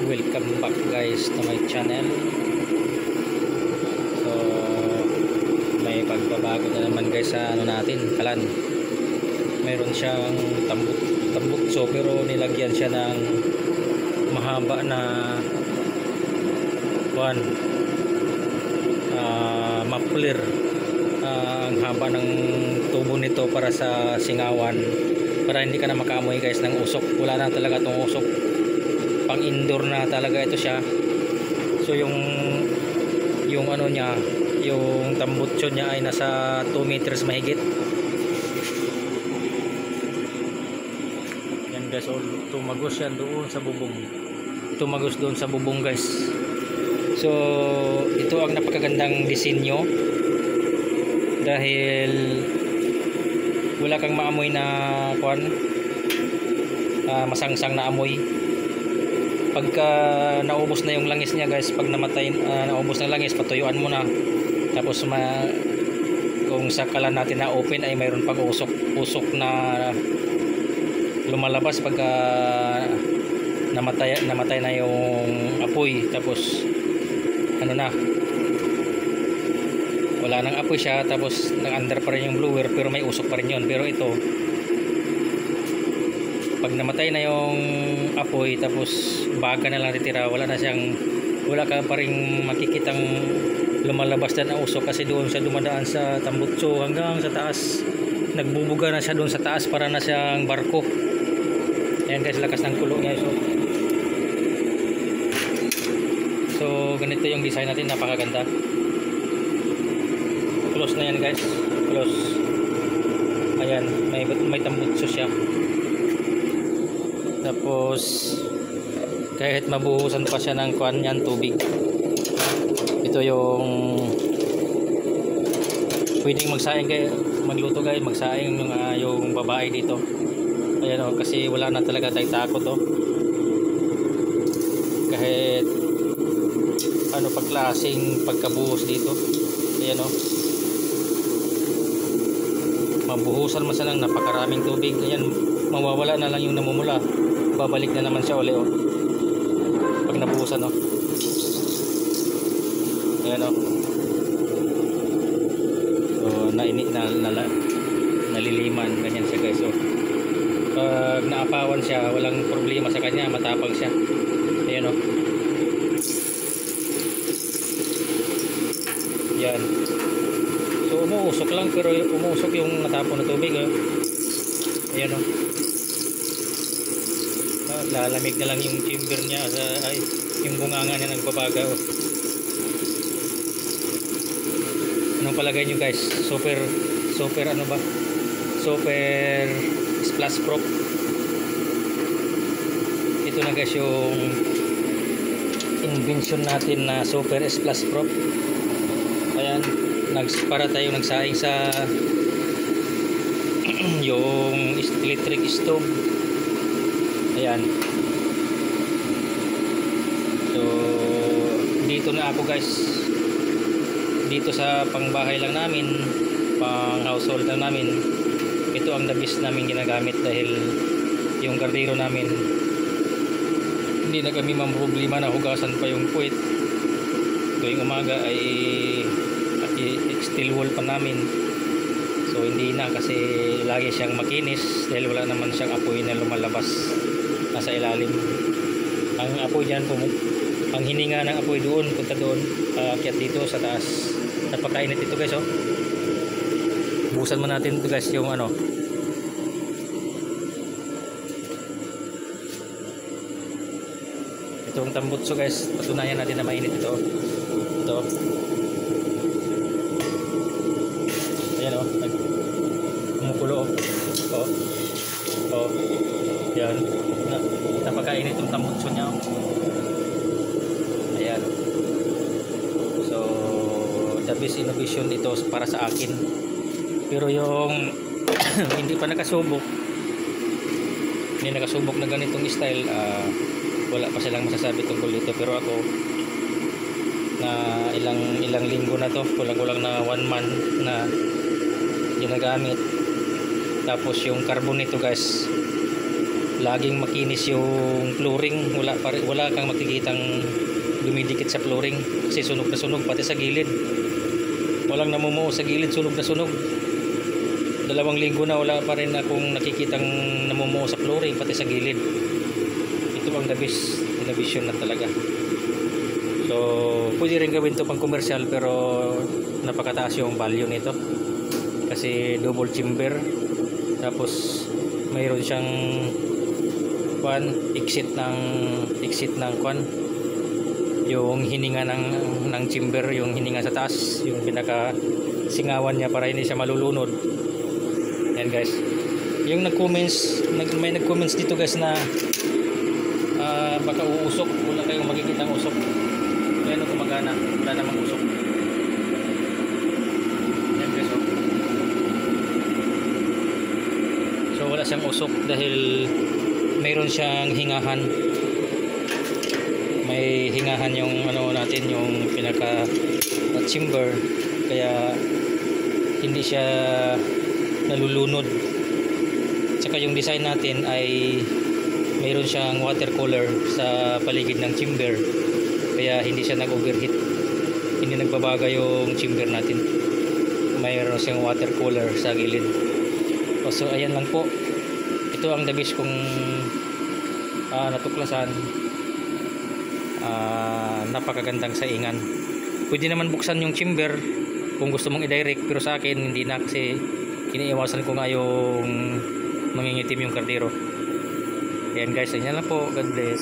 Welcome back guys to my channel. So may pagbabago na naman guys sa ano natin, kalan. Mayroon siyang tambutso pero nilagyan siya ng mahaba na muffler. Ang haba ng tubo nito para sa singawan, para hindi ka na makaamoy guys ng usok. Wala na talaga tong usok, pang indoor na talaga ito siya. So yung ano niya, yung tambutso niya ay nasa 2 meters mahigit. Yan guys, tumagos yan doon sa bubong. Tumagos doon sa bubong guys. So ito ang napakagandang disenyo, dahil wala kang maamoy na masangsang na amoy. Pagka naubos na yung langis niya guys, pag namatay, naubos ng langis, patuyuan mo na. Tapos kung sakalan natin na open ay mayroon pang usok na lumalabas pagka namatay na yung apoy. Tapos ano na, wala nang apoy siya, tapos nag-under pa rin yung blower pero may usok pa rin yun. Pero ito, pag namatay na yung apoy tapos baga na lang titira, wala ka pa rin makikitang lumalabas na ang usok, kasi doon siya dumadaan sa tambutso hanggang sa taas. Nagbubuga na siya doon sa taas, para na siyang barko. Ayan guys, lakas ng kulo niya. So ganito yung design natin, napakaganda. Close na yan guys, close. Ayan, may tambutso siya. Tapos kahit mabuhusan pa siya ng tubig, ito yung pwedeng magsaing kayo, magluto guys, magsaing yung babae dito. Ayan o, kasi wala na talaga tayong takot o. Kahit ano pagklaseng pagkabuhos dito. Ayan o, mabuhusan man siya ng napakaraming tubig. Ayan, mawawala na lang yung namumula, babalik na naman siya uli o, pag nabuhusan o. Ayan o, so naliliman, ganyan siya guys o. Pag naapawan siya, walang problema sa kanya, matapang siya. Ayan o, yan. So umuusok lang, pero umuusok yung natapon na tubig oh. Ayan o, lalamig na lang yung chamber niya, ay yung bunganga niya nagbabaga oh. Anong palagay nyo guys? Super ano ba? Super splash proof. Ito na guys yung invention natin na super splash proof. Ayan, para tayo nagsaing sa yung electric stove. Ayan. So dito na ako guys, dito sa pangbahay lang namin, pang household lang namin, ito ang the best namin ginagamit, dahil yung gardero namin hindi na kami mamroblema na hugasan pa yung puwit. Tuwing umaga ay steel wool pa namin, so hindi na, kasi lagi siyang makinis dahil wala naman siyang apoy na lumalabas nasa ilalim. Ang apoy dyan, ang hininga ng apoy doon, punta doon, akyat dito sa taas. Napakainit ito guys oh. Buhusan mo natin ito guys, yung ano, itong tambutso guys, patunayan natin na mainit ito. Ito, ayan o, kumukulo o. O, yan, napakainit yung tambutso niya o. Ayan. So the best innovation ito para sa akin. Pero yung hindi pa nakasubok na ganitong style, wala pa silang masasabi tungkol dito. Pero ako, na ilang linggo na to, kulang na 1 month na ginagamit. Tapos yung carbon nito guys, laging makinis yung flooring. Wala kang makikitang dumidikit sa flooring kasi sunog na sunog pati sa gilid. Walang namumuo sa gilid, sunog na sunog. 2 linggo na wala pa rin akong nakikitang namumuo sa flooring pati sa gilid. Ito ang the best innovation na talaga. So pwede rin gawin to pang commercial, pero napakataas yung value nito kasi double chamber, tapos mayroon siyang exit ng yung hininga ng chamber, yung hininga sa taas, yung pinaka singawan niya para hindi siya malulunod. Yan guys, yung may nag-comments dito guys na baka uusok. Wala kayong makikitang usok. Ayan o, gumagana, wala namang usok. Yan guys, oh. So wala siyang usok dahil mayroon siyang hingahan. May hingahan yung natin, yung pinaka chamber, kaya hindi siya nalulunod. Tsaka yung design natin ay mayroon siyang water cooler sa paligid ng chamber, kaya hindi siya nag-overheat, hindi nagbabaga yung chamber natin. Mayroon siyang water cooler sa gilid. So ayan lang po, ito ang the best kong natuklasan. Napakagandang saingan. Pwede naman buksan yung chamber kung gusto mong i-direct, pero sa akin hindi na, kasi iniiwasan ko nga yung mangingitim yung kardero. Ayan guys, ayan lang po. God bless.